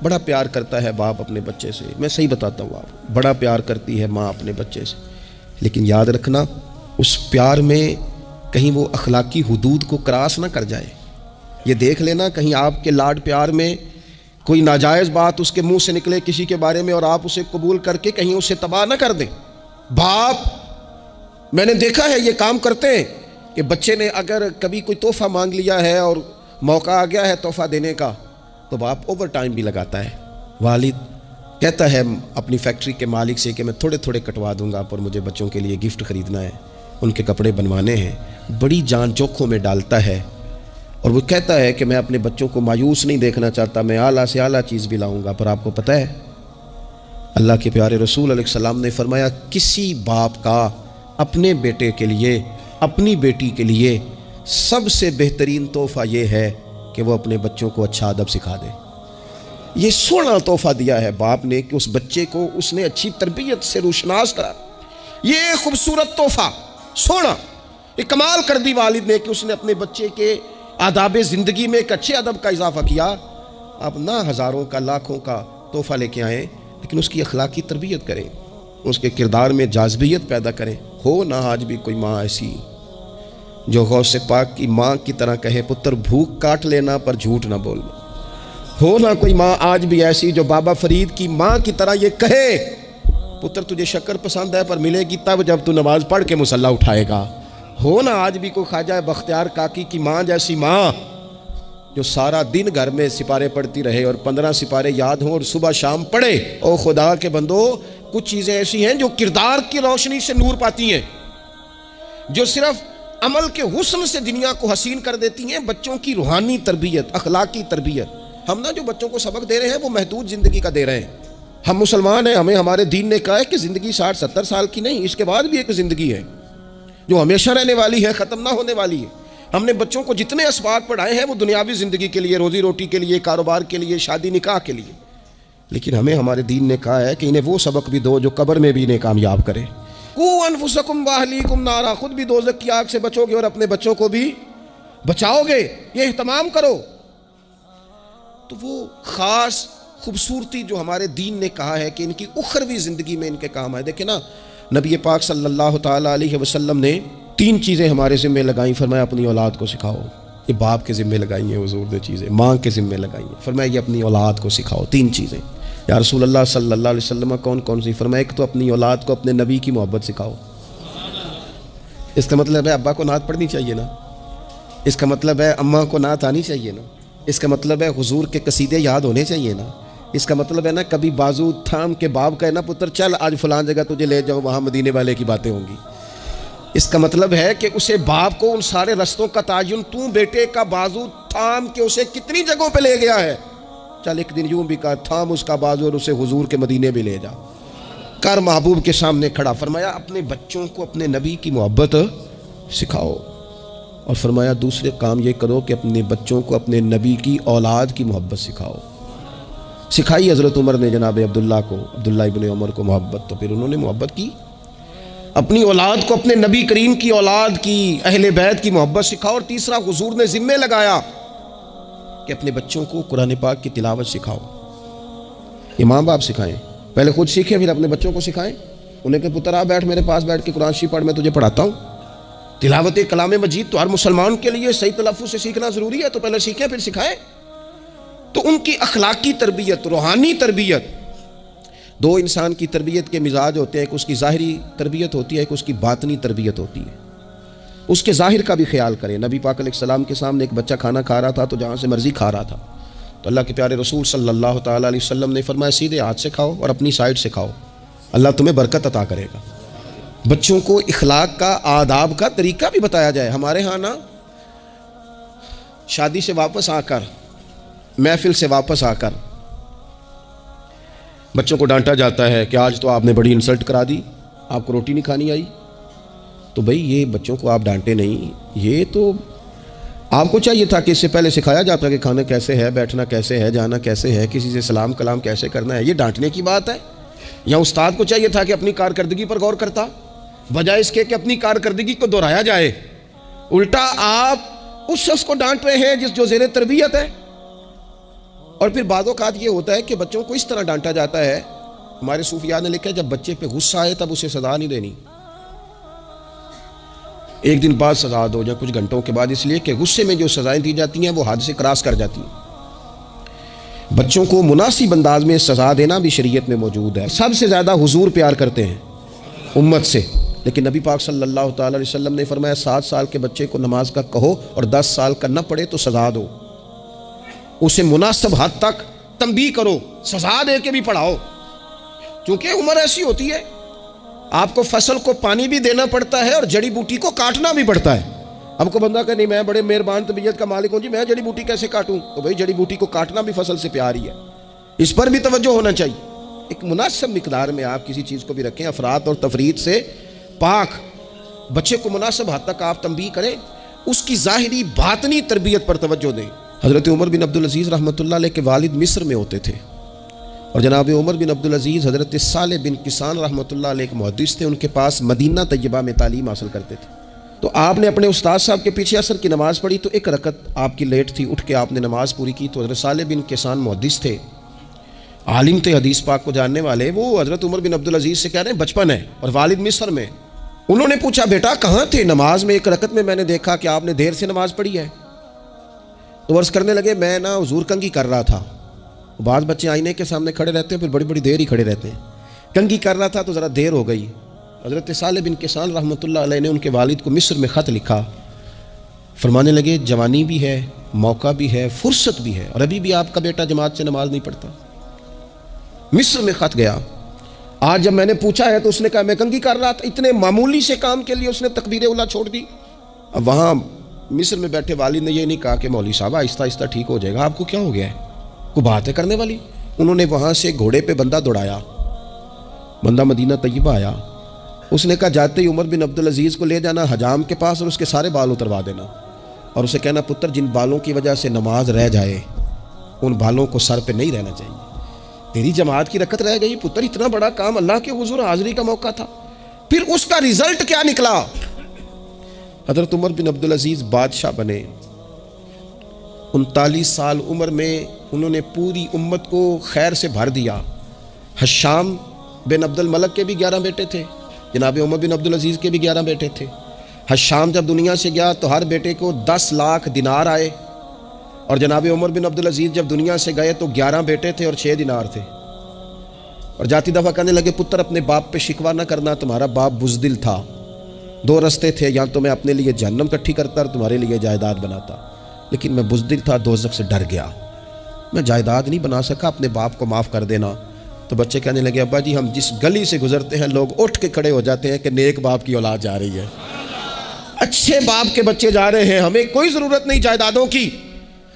بڑا پیار کرتا ہے باپ اپنے بچے سے، میں صحیح بتاتا ہوں آپ، بڑا پیار کرتی ہے ماں اپنے بچے سے، لیکن یاد رکھنا اس پیار میں کہیں وہ اخلاقی حدود کو کراس نہ کر جائے۔ یہ دیکھ لینا کہیں آپ کے لاڈ پیار میں کوئی ناجائز بات اس کے منہ سے نکلے کسی کے بارے میں اور آپ اسے قبول کر کے کہیں اسے تباہ نہ کر دیں۔ باپ میں نے دیکھا ہے یہ کام کرتے ہیں کہ بچے نے اگر کبھی کوئی تحفہ مانگ لیا ہے اور موقع آ گیا ہے تحفہ دینے کا تو باپ اوور ٹائم بھی لگاتا ہے۔ والد کہتا ہے اپنی فیکٹری کے مالک سے کہ میں تھوڑے تھوڑے کٹوا دوں گا پر مجھے بچوں کے لیے گفٹ خریدنا ہے، ان کے کپڑے بنوانے ہیں، بڑی جان جوکھوں میں ڈالتا ہے، اور وہ کہتا ہے کہ میں اپنے بچوں کو مایوس نہیں دیکھنا چاہتا، میں اعلیٰ سے اعلیٰ چیز بھی لاؤں گا۔ پر آپ کو پتہ ہے اللہ کے پیارے رسول علیہ السلام نے فرمایا کسی باپ کا اپنے بیٹے کے لیے، اپنی بیٹی کے لیے سب سے بہترین تحفہ یہ ہے کہ وہ اپنے بچوں کو اچھا ادب سکھا دے۔ یہ سونا تحفہ دیا ہے باپ نے کہ اس بچے کو اس نے اچھی تربیت سے روشناس کرا، یہ خوبصورت تحفہ سونا، یہ کمال کر دی والد نے کہ اس نے اپنے بچے کے آداب زندگی میں ایک اچھے ادب کا اضافہ کیا۔ آپ نہ ہزاروں کا لاکھوں کا تحفہ لے کے آئیں لیکن اس کی اخلاقی تربیت کریں، اس کے کردار میں جاذبیت پیدا کریں۔ ہو نہ آج بھی کوئی ماں ایسی جو غوث پاک کی ماں کی طرح کہے پتر بھوک کاٹ لینا پر جھوٹ نہ بولنا۔ ہو نہ کوئی ماں آج بھی ایسی جو بابا فرید کی ماں کی طرح یہ کہے پتر تجھے شکر پسند ہے پر ملے گی تب جب تو نماز پڑھ کے مصلی اٹھائے گا۔ ہو نہ آج بھی کوئی خواجہ بختیار کاکی کی ماں جیسی ماں جو سارا دن گھر میں سپارے پڑھتی رہے اور 15 سپارے یاد ہوں اور صبح شام پڑھے۔ او خدا کے بندو، کچھ چیزیں ایسی ہیں جو کردار کی روشنی سے نور پاتی ہیں، جو صرف عمل کے حسن سے دنیا کو حسین کر دیتی ہیں۔ بچوں کی روحانی تربیت، اخلاقی تربیت، ہم جو بچوں کو سبق دے رہے ہیں وہ محدود زندگی کا دے رہے ہیں۔ ہم مسلمان ہیں، ہمیں ہمارے دین نے کہا ہے کہ زندگی 60-70 سال کی نہیں، اس کے بعد بھی ایک زندگی ہے جو ہمیشہ رہنے والی ہے، ختم نہ ہونے والی ہے۔ ہم نے بچوں کو جتنے اسباق پڑھائے ہیں وہ دنیاوی زندگی کے لیے، روزی روٹی کے لیے، کاروبار کے لیے، شادی نکاح کے لیے، لیکن ہمیں ہمارے دین نے کہا ہے کہ انہیں وہ سبق بھی دو جو قبر میں بھی انہیں کامیاب کرے۔ قوا انفسکم واہلیکم نارا، خود بھی دوزخ کی آگ سے بچو گے اور اپنے بچوں کو بھی بچاؤ گے، یہ اہتمام کرو۔ تو وہ خاص خوبصورتی جو ہمارے دین نے کہا ہے کہ ان کی اخروی زندگی میں ان کے کام آئے۔ دیکھیں نا، نبی پاک صلی اللہ تعالیٰ علیہ وسلم نے 3 چیزیں ہمارے ذمہ لگائیں، فرمایا اپنی اولاد کو سکھاؤ۔ یہ باپ کے ذمہ لگائی ہیں حضور نے چیزیں، ماں کے ذمہ لگائی ہیں، فرمایا یہ اپنی اولاد کو سکھاؤ۔ 3 چیزیں یا رسول اللہ صلی اللہ علیہ وسلم کون کون سی؟ فرمایا ایک تو اپنی اولاد کو اپنے نبی کی محبت سکھاؤ۔ اس کا مطلب ہے ابا کو نعت پڑھنی چاہیے نا، اس کا مطلب ہے اماں کو نعت آنی چاہیے نا، اس کا مطلب ہے حضور کے قصیدے یاد ہونے چاہیے نا، اس کا مطلب ہے نا کبھی بازو تھام کے باپ کا ہے نا پتر چل آج فلان جگہ تجھے لے جاؤ، وہاں مدینے والے کی باتیں ہوں گی۔ اس کا مطلب ہے کہ اسے باپ کو ان سارے رستوں کا تعین تو بیٹے کا بازو تھام کے اسے کتنی جگہوں پہ لے گیا ہے۔ چل ایک دن یوں بھی کہا تھام اس کا بازو اور اسے حضور کے مدینے بھی لے جا کر محبوب کے سامنے کھڑا۔ فرمایا اپنے بچوں کو اپنے نبی کی محبت سکھاؤ، اور فرمایا دوسرے کام یہ کرو کہ اپنے بچوں کو اپنے نبی کی اولاد کی محبت سکھاؤ۔ سکھائی حضرت عمر نے جناب عبداللہ ابن عمر کو محبت، تو پھر انہوں نے محبت کی۔ اپنی اولاد کو اپنے نبی کریم کی اولاد کی، اہل بیت کی محبت سکھاؤ۔ اور تیسرا حضور نے ذمہ لگایا کہ اپنے بچوں کو قرآن پاک کی تلاوت سکھاؤ۔ یہ ماں باپ سکھائیں، پہلے خود سیکھیں پھر اپنے بچوں کو سکھائیں۔ انہیں کہ پتر آ بیٹھ میرے پاس بیٹھ کے قرآن شریف پڑھ، میں تجھے پڑھاتا ہوں۔ تلاوت کلام مجید تو ہر مسلمان کے لیے صحیح تلفظ سے سیکھنا ضروری ہے، تو پہلے سیکھیں پھر سکھائیں۔ تو ان کی اخلاقی تربیت، روحانی تربیت، 2 انسان کی تربیت کے مزاج ہوتے ہیں، ایک اس کی ظاہری تربیت ہوتی ہے، ایک اس کی باطنی تربیت ہوتی ہے۔ اس کے ظاہر کا بھی خیال کریں۔ نبی پاک علیہ السلام کے سامنے ایک بچہ کھانا کھا رہا تھا تو جہاں سے مرضی کھا رہا تھا، تو اللہ کے پیارے رسول صلی اللہ تعالیٰ علیہ وسلم نے فرمایا سیدھے ہاتھ سے کھاؤ اور اپنی سائڈ سے کھاؤ، اللہ تمہیں برکت عطا کرے گا۔ بچوں کو اخلاق کا، آداب کا طریقہ بھی بتایا جائے۔ ہمارے ہاں نا شادی سے واپس آ کر، محفل سے واپس آ کر بچوں کو ڈانٹا جاتا ہے کہ آج تو آپ نے بڑی انسلٹ کرا دی، آپ کو روٹی نہیں کھانی آئی۔ تو بھئی یہ بچوں کو آپ ڈانٹے نہیں، یہ تو آپ کو چاہیے تھا کہ اس سے پہلے سکھایا جاتا کہ کھانا کیسے ہے، بیٹھنا کیسے ہے، جانا کیسے ہے، کسی سے سلام کلام کیسے کرنا ہے۔ یہ ڈانٹنے کی بات ہے؟ یا استاد کو چاہیے تھا کہ اپنی کارکردگی پر غور کرتا، بجائے اس کے کہ اپنی کارکردگی کو دہرایا جائے۔ الٹا آپ اس شخص کو ڈانٹ رہے ہیں جو زیر تربیت ہے، اور پھر بعض اوقات یہ ہوتا ہے کہ بچوں کو اس طرح ڈانٹا جاتا ہے، ہمارے صوفیاء نے لکھا ہے جب بچے پہ غصہ آئے تب اسے سزا نہیں دینی، ایک دن بعد سزا دو یا کچھ گھنٹوں کے بعد، اس لیے کہ غصے میں جو سزائیں دی جاتی ہیں وہ حد سے کراس کر جاتی ہیں۔ بچوں کو مناسب انداز میں سزا دینا بھی شریعت میں موجود ہے۔ سب سے زیادہ حضور پیار کرتے ہیں امت سے، لیکن نبی پاک صلی اللہ تعالی علیہ وسلم نے فرمایا 7 سال کے بچے کو نماز کا کہو اور 10 سال کا نہ پڑھے تو سزا دو، اسے مناسب حد تک تنبیہ کرو، سزا دے کے بھی پڑھاؤ، کیونکہ عمر ایسی ہوتی ہے آپ کو فصل کو پانی بھی دینا پڑتا ہے اور جڑی بوٹی کو کاٹنا بھی پڑتا ہے۔ اب کو بندہ کہ نہیں میں بڑے مہربان طبیعت کا مالک ہوں جی میں جڑی بوٹی کیسے کاٹوں، تو بھائی جڑی بوٹی کو کاٹنا بھی فصل سے پیار ہی ہے، اس پر بھی توجہ ہونا چاہیے۔ ایک مناسب مقدار میں آپ کسی چیز کو بھی رکھیں، افراط اور تفریط سے پاک، بچے کو مناسب حد تک آپ تنبیہ کریں، اس کی ظاہری باطنی تربیت پر توجہ دیں۔ حضرت عمر بن عبدالعزیز رحمۃ اللہ علیہ کے والد مصر میں ہوتے تھے، اور جناب عمر بن عبدالعزیز حضرت صالح بن کسان رحمۃ اللہ علیہ کے محدث تھے، ان کے پاس مدینہ طیبہ میں تعلیم حاصل کرتے تھے۔ تو آپ نے اپنے استاد صاحب کے پیچھے عصر کی نماز پڑھی تو ایک رکعت آپ کی لیٹ تھی، اٹھ کے آپ نے نماز پوری کی، تو حضرت صالح بن کسان محدث تھے، عالم تھے، حدیث پاک کو جاننے والے، وہ حضرت عمر بن عبدالعزیز سے کہہ رہے ہیں بچپن ہے اور والد مصر میں۔ انہوں نے پوچھا بیٹا کہاں تھے نماز میں، ایک رکعت میں میں نے دیکھا کہ آپ نے دیر سے نماز پڑھی ہے۔ تو عرض کرنے لگے میں نا حضور کنگھی کر رہا تھا، بعض بچے آئینے کے سامنے کھڑے رہتے ہیں پھر بڑی بڑی دیر ہی کھڑے رہتے ہیں، کنگھی کر رہا تھا تو ذرا دیر ہو گئی۔ حضرت صالح بن کسان رحمۃ اللہ علیہ نے ان کے والد کو مصر میں خط لکھا، فرمانے لگے جوانی بھی ہے، موقع بھی ہے، فرصت بھی ہے، اور ابھی بھی آپ کا بیٹا جماعت سے نماز نہیں پڑھتا۔ مصر میں خط گیا، آج جب میں نے پوچھا ہے تو اس نے کہا میں کنگھی کر رہا تھا، اتنے معمولی سے کام کے لیے اس نے تکبیر اولیٰ چھوڑ دی۔ اب وہاں مصر میں بیٹھے والد نے یہ نہیں کہا کہ مولوی صاحب آہستہ آہستہ ٹھیک ہو جائے گا، آپ کو کیا ہو گیا ہے، کوئی بات ہے کرنے والی۔ انہوں نے وہاں سے گھوڑے پہ بندہ دوڑایا، بندہ مدینہ طیبہ آیا، اس نے کہا جاتے ہی عمر بن عبدالعزیز کو لے جانا حجام کے پاس اور اس کے سارے بال اتروا دینا، اور اسے کہنا پتر جن بالوں کی وجہ سے نماز رہ جائے ان بالوں کو سر پہ نہیں رہنا چاہیے، تیری جماعت کی رکعت رہ گئی پتر، اتنا بڑا کام اللہ کے حضور حاضری کا موقع تھا۔ پھر اس کا رزلٹ کیا نکلا، حضرت عمر بن عبدالعزیز بادشاہ بنے، 39 سال عمر میں انہوں نے پوری امت کو خیر سے بھر دیا۔ حشام بن عبد الملک کے بھی 11 بیٹے تھے، جناب عمر بن عبدالعزیز کے بھی 11 بیٹے تھے۔ حشام جب دنیا سے گیا تو ہر بیٹے کو 10 لاکھ دینار آئے، اور جناب عمر بن عبدالعزیز جب دنیا سے گئے تو 11 بیٹے تھے اور 6 دینار تھے، اور جاتی دفعہ کہنے لگے پتر اپنے باپ پہ شکوہ نہ کرنا، تمہارا باپ بزدل تھا، 2 رستے تھے، یا تو میں اپنے لیے جہنم کٹھی کرتا اور تمہارے لیے جائیداد بناتا، لیکن میں بزدل تھا، دوزخ سے ڈر گیا، میں جائیداد نہیں بنا سکا، اپنے باپ کو معاف کر دینا۔ تو بچے کہنے لگے ابا جی ہم جس گلی سے گزرتے ہیں لوگ اٹھ کے کھڑے ہو جاتے ہیں کہ نیک باپ کی اولاد جا رہی ہے، اچھے باپ کے بچے جا رہے ہیں، ہمیں کوئی ضرورت نہیں جائیدادوں کی۔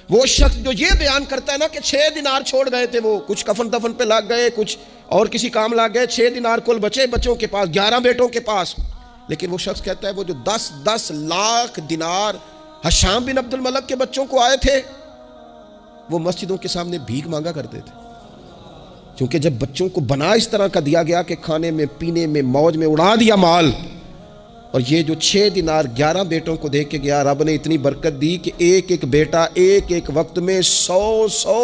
وہ شخص جو یہ بیان کرتا ہے نا کہ 6 دینار چھوڑ گئے تھے، وہ کچھ کفن دفن پہ لگ گئے، کچھ اور کسی کام لگ گئے، 6 دینار کل بچے بچوں کے پاس، 11 بیٹوں کے پاس، لیکن وہ شخص کہتا ہے وہ جو 10 لاکھ دینار حشام بن عبد الملک کے بچوں کو آئے تھے وہ مسجدوں کے سامنے بھیک مانگا کرتے تھے، کیونکہ جب بچوں کو بنا اس طرح کا دیا گیا کہ کھانے میں پینے میں موج میں اڑا دیا مال، اور یہ جو 6 دینار 11 بیٹوں کو دے کے گیا، رب نے اتنی برکت دی کہ ایک ایک بیٹا ایک ایک وقت میں 100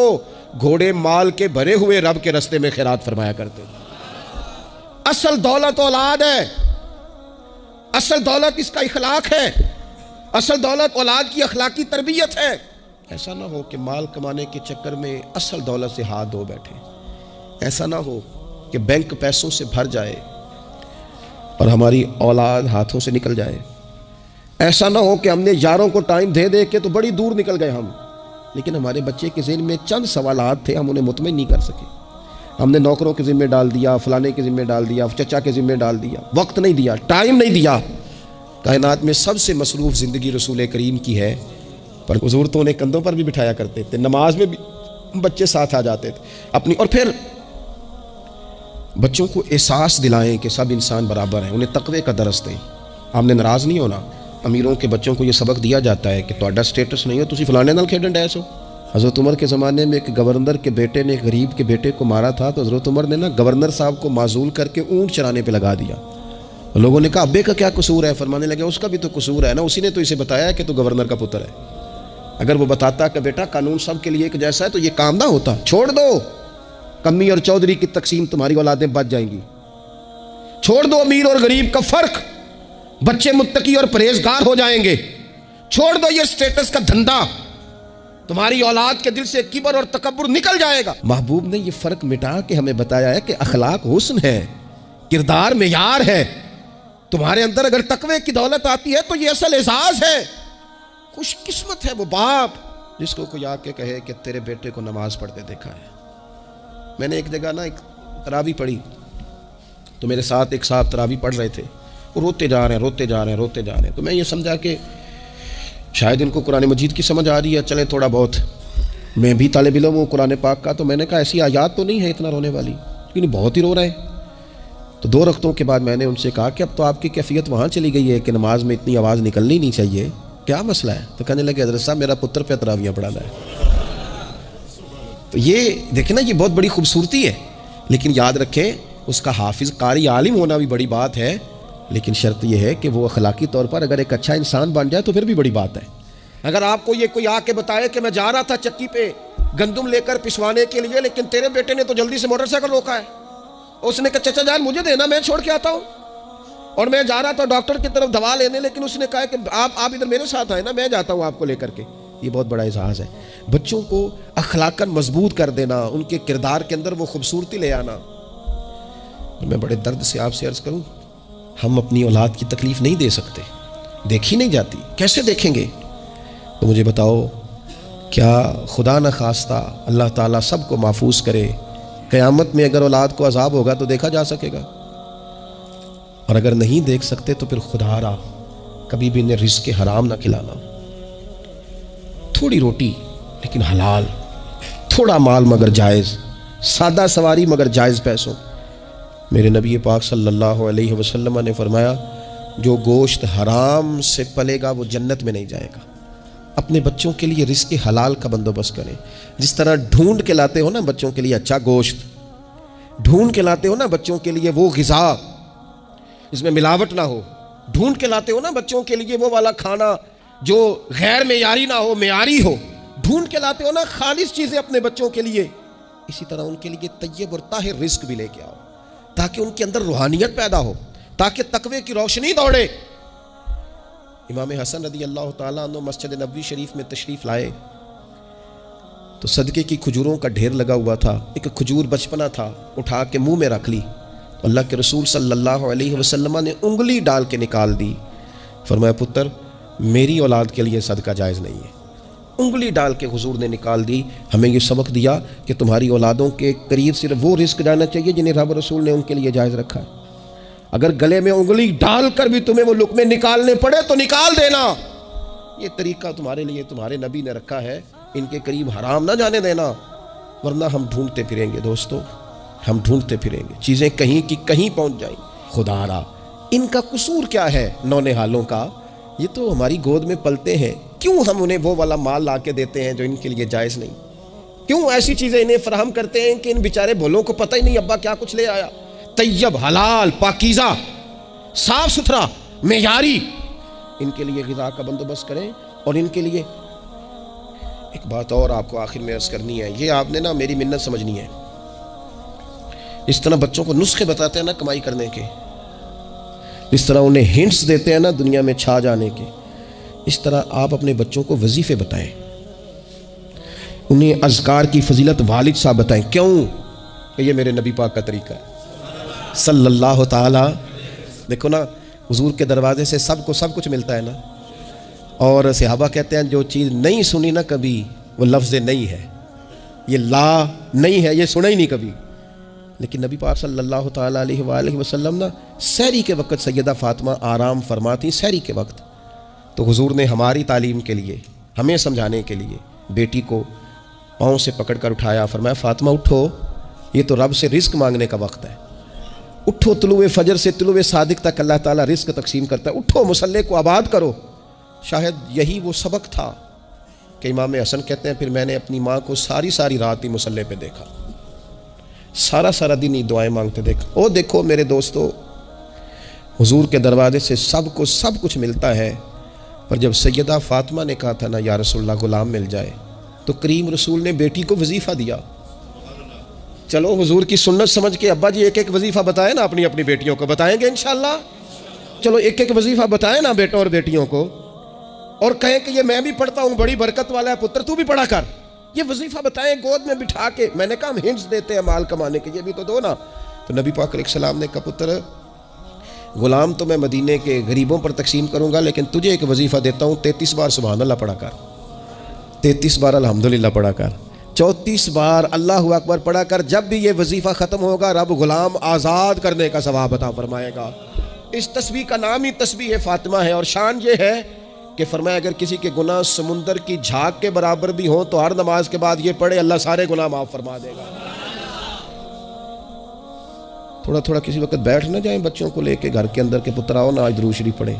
گھوڑے مال کے بھرے ہوئے رب کے رستے میں خیرات فرمایا کرتے تھے۔ اصل دولت اولاد ہے، اصل دولت اس کا اخلاق ہے، اصل دولت اولاد کی اخلاقی تربیت ہے۔ ایسا نہ ہو کہ مال کمانے کے چکر میں اصل دولت سے ہاتھ دھو بیٹھے، ایسا نہ ہو کہ بینک پیسوں سے بھر جائے اور ہماری اولاد ہاتھوں سے نکل جائے، ایسا نہ ہو کہ ہم نے یاروں کو ٹائم دے دے کے تو بڑی دور نکل گئے ہم، لیکن ہمارے بچے کے ذہن میں چند سوالات تھے، ہم انہیں مطمئن نہیں کر سکے، ہم نے نوکروں کے ذمہ ڈال دیا، فلانے کے ذمہ ڈال دیا، چچا کے ذمہ ڈال دیا، وقت نہیں دیا، ٹائم نہیں دیا۔ کائنات میں سب سے مصروف زندگی رسول کریم کی ہے، پر حضور تو انہیں کندھوں پر بھی بٹھایا کرتے تھے، نماز میں بھی بچے ساتھ آ جاتے تھے اپنی، اور پھر بچوں کو احساس دلائیں کہ سب انسان برابر ہیں، انہیں تقوی کا درس دیں۔ ہم نے ناراض نہیں ہونا، امیروں کے بچوں کو یہ سبق دیا جاتا ہے کہ تہاڈا سٹیٹس نہیں ہو تسی فلانے نال کھیڈن ڈیس ہو۔ حضرت عمر کے زمانے میں ایک گورنر کے بیٹے نے ایک غریب کے بیٹے کو مارا تھا، تو حضرت عمر نے نا گورنر صاحب کو معزول کر کے اونٹ چرانے پہ لگا دیا۔ لوگوں نے کہا ابے کا کیا قصور ہے؟ فرمانے لگے اس کا بھی تو قصور ہے نا، اسی نے تو اسے بتایا ہے کہ تو گورنر کا پتر ہے۔ اگر وہ بتاتا کہ بیٹا قانون سب کے لیے ایک جیسا ہے تو یہ کام نہ ہوتا. چھوڑ دو کمی اور چودھری کی تقسیم، تمہاری اولادیں بچ جائیں گی. چھوڑ دو امیر اور غریب کا فرق، بچے متقی اور پرہیزگار ہو جائیں گے. چھوڑ دو یہ سٹیٹس کا دھندا، تمہاری اولاد کے دل سے کبر اور تکبر نکل جائے گا. محبوب نے یہ فرق مٹا کے ہمیں بتایا ہے کہ اخلاق حسن ہے، کردار معیار ہے. تمہارے اندر اگر تقوی کی دولت آتی ہے تو یہ اصل اعزاز ہے. خوش قسمت ہے وہ باپ جس کو کوئی آ کے کہے کہ تیرے بیٹے کو نماز پڑھتے دیکھا ہے. میں نے ایک جگہ ایک تراویح پڑھی تو میرے ساتھ ایک صاحب تراویح پڑھ رہے تھے، وہ روتے جا رہے ہیں. تو میں یہ سمجھا کہ شاید ان کو قرآن مجید کی سمجھ آ رہی ہے، چلے تھوڑا بہت، میں بھی طالب علم ہوں قرآن پاک کا. تو میں نے کہا ایسی آیات تو نہیں ہے اتنا رونے والی، لیکن بہت ہی رو رہے ہیں. تو 2 رکعتوں کے بعد میں نے ان سے کہا کہ اب تو آپ کی کیفیت وہاں چلی گئی ہے کہ نماز میں اتنی آواز نکلنی نہیں چاہیے، کیا مسئلہ ہے؟ تو کہنے لگے حضرت صاحب میرا پتر پہ تراویح پڑھانا ہے. تو یہ دیکھیں نا، یہ بہت بڑی خوبصورتی ہے. لیکن یاد رکھیں اس کا حافظ قاری عالم ہونا بھی بڑی بات ہے، لیکن شرط یہ ہے کہ وہ اخلاقی طور پر اگر ایک اچھا انسان بن جائے تو پھر بھی بڑی بات ہے. اگر آپ کو یہ کوئی آ کے بتائے کہ میں جا رہا تھا چکی پہ گندم لے کر پسوانے کے لیے، لیکن تیرے بیٹے نے تو جلدی سے موٹر سائیکل روکا ہے، اس نے کہا چچا جان مجھے دینا، میں چھوڑ کے آتا ہوں، اور میں جا رہا تھا ڈاکٹر کی طرف دوا لینے، لیکن اس نے کہا کہ آپ ادھر میرے ساتھ آئے نا، میں جاتا ہوں آپ کو لے کر کے. یہ بہت بڑا اعزاز ہے. بچوں کو اخلاقاً مضبوط کر دینا، ان کے کردار کے اندر وہ خوبصورتی لے آنا. میں بڑے درد سے آپ سے عرض کروں، ہم اپنی اولاد کی تکلیف نہیں دے سکتے، دیکھی نہیں جاتی، کیسے دیکھیں گے؟ تو مجھے بتاؤ، کیا خدا نہ خواستہ اللہ تعالیٰ سب کو محفوظ کرے، قیامت میں اگر اولاد کو عذاب ہوگا تو دیکھا جا سکے گا؟ اور اگر نہیں دیکھ سکتے تو پھر خدا را کبھی بھی انہیں رزق حرام نہ کھلانا. تھوڑی روٹی لیکن حلال، تھوڑا مال مگر جائز، سادہ سواری مگر جائز پیسوں. میرے نبی پاک صلی اللہ علیہ وسلم نے فرمایا جو گوشت حرام سے پلے گا وہ جنت میں نہیں جائے گا. اپنے بچوں کے لیے رزق حلال کا بندوبست کریں. جس طرح ڈھونڈ کے لاتے ہو نا بچوں کے لیے اچھا گوشت، ڈھونڈ کے لاتے ہو نا بچوں کے لیے وہ غذا جس میں ملاوٹ نہ ہو، ڈھونڈ کے لاتے ہو نا بچوں کے لیے وہ والا کھانا جو غیر معیاری نہ ہو، معیاری ہو، ڈھونڈ کے لاتے ہو نا خالص چیزیں اپنے بچوں کے لیے، اسی طرح ان کے لیے طیب اور طاہر رزق بھی لے کے آؤ تاکہ ان کے اندر روحانیت پیدا ہو، تاکہ تقوی کی روشنی دوڑے. امام حسن رضی اللہ تعالیٰ عنہ مسجد نبوی شریف میں تشریف لائے تو صدقے کی کھجوروں کا ڈھیر لگا ہوا تھا. ایک کھجور بچپنا تھا، اٹھا کے منہ میں رکھ لی. اللہ کے رسول صلی اللہ علیہ وسلم نے انگلی ڈال کے نکال دی. فرمایا پتر میری اولاد کے لیے صدقہ جائز نہیں ہے. انگلی ڈال کے حضور نے نکال دی. ہمیں یہ سبق دیا کہ تمہاری اولادوں کے قریب صرف وہ رزق جانا چاہیے جنہیں رب رسول نے ان کے لیے جائز رکھا ہے. اگر گلے میں انگلی ڈال کر بھی تمہیں وہ لقمے نکالنے پڑے تو نکال دینا. یہ طریقہ تمہارے لیے تمہارے نبی نے رکھا ہے، ان کے قریب حرام نہ جانے دینا، ورنہ ہم ڈھونڈتے پھریں گے دوستو، ہم ڈھونڈتے پھریں گے، چیزیں کہیں کی کہیں پہنچ جائیں. خدا را ان کا قصور کیا ہے نونہالوں کا؟ یہ تو ہماری گود میں پلتے ہیں، کیوں ہم انہیں وہ والا مال لا کے دیتے ہیں جو ان کے لیے جائز نہیں؟ کیوں ایسی چیزیں انہیں فراہم کرتے ہیں کہ ان بیچارے بھولوں کو پتہ ہی نہیں ابا کیا کچھ لے آیا؟ طیب، حلال، پاکیزہ، صاف ستھرا، معیاری ان کے لیے غذا کا بندوبست کریں. اور ان کے لیے ایک بات اور آپ کو آخر میں عرض کرنی ہے، یہ آپ نے نا میری منت سمجھنی ہے. اس طرح بچوں کو نسخے بتاتے ہیں نا کمائی کرنے کے، اس طرح انہیں ہنٹس دیتے ہیں نا دنیا میں چھا جانے کے، اس طرح آپ اپنے بچوں کو وظیفے بتائیں، انہیں اذکار کی فضیلت والد صاحب بتائیں. کیوں؟ کہ یہ میرے نبی پاک کا طریقہ ہے صلی اللہ تعالی. دیکھو نا حضور کے دروازے سے سب کو سب کچھ ملتا ہے نا. اور صحابہ کہتے ہیں جو چیز نہیں سنی نا کبھی وہ لفظ نہیں ہے، یہ لا نہیں ہے، یہ سنا ہی نہیں کبھی. لیکن نبی پاک صلی اللہ تعالیٰ علیہ وآلہ وسلم نا سحری کے وقت سیدہ فاطمہ آرام فرماتی سحری کے وقت، تو حضور نے ہماری تعلیم کے لیے، ہمیں سمجھانے کے لیے بیٹی کو پاؤں سے پکڑ کر اٹھایا. فرمایا فاطمہ اٹھو، یہ تو رب سے رزق مانگنے کا وقت ہے. اٹھو، طلوع فجر سے طلوع صادق تک اللہ تعالیٰ رزق تقسیم کرتا ہے. اٹھو، مصلے کو آباد کرو. شاید یہی وہ سبق تھا کہ امام حسن کہتے ہیں پھر میں نے اپنی ماں کو ساری رات ہی مصلے پہ دیکھا، سارا دن ہی دعائیں مانگتے دیکھا. او دیکھو میرے دوستو، حضور کے دروازے سے سب کو سب کچھ ملتا ہے، پر جب سیدہ فاطمہ نے کہا تھا نا یا رسول اللہ غلام مل جائے، تو کریم رسول نے بیٹی کو وظیفہ دیا. چلو حضور کی سنت سمجھ کے ابا جی ایک ایک وظیفہ بتائیں نا اپنی اپنی بیٹیوں کو. بتائیں گے انشاءاللہ؟ چلو ایک ایک وظیفہ بتائیں نا بیٹوں اور بیٹیوں کو، اور کہیں کہ یہ میں بھی پڑھتا ہوں، بڑی برکت والا ہے پتر، تو بھی پڑھا کر. یہ وظیفہ بتائیں گود میں بٹھا کے. میں نے کہا ہم ہنٹس دیتے ہیں مال کمانے کے، یہ بھی تو دو نا. تو نبی پاک علیہ السلام نے کہا پتر غلام تو میں مدینے کے غریبوں پر تقسیم کروں گا، لیکن تجھے ایک وظیفہ دیتا ہوں، 33 بار سبحان اللہ پڑھا کر، 33 بار الحمدللہ پڑھا کر، 34 بار اللہ اکبر پڑھا کر. جب بھی یہ وظیفہ ختم ہوگا رب غلام آزاد کرنے کا ثواب عطا فرمائے گا. اس تسبیح کا نام ہی تسبیح فاطمہ ہے، اور شان یہ ہے کہ فرمایا اگر کسی کے گناہ سمندر کی جھاگ کے برابر بھی ہوں تو ہر نماز کے بعد یہ پڑھے، اللہ سارے گناہ معاف فرما دے گا. تھوڑا تھوڑا کسی وقت بیٹھ نہ جائیں بچوں کو لے کے گھر کے اندر کہ پتر آؤ نا آج درود شریف پڑھیں.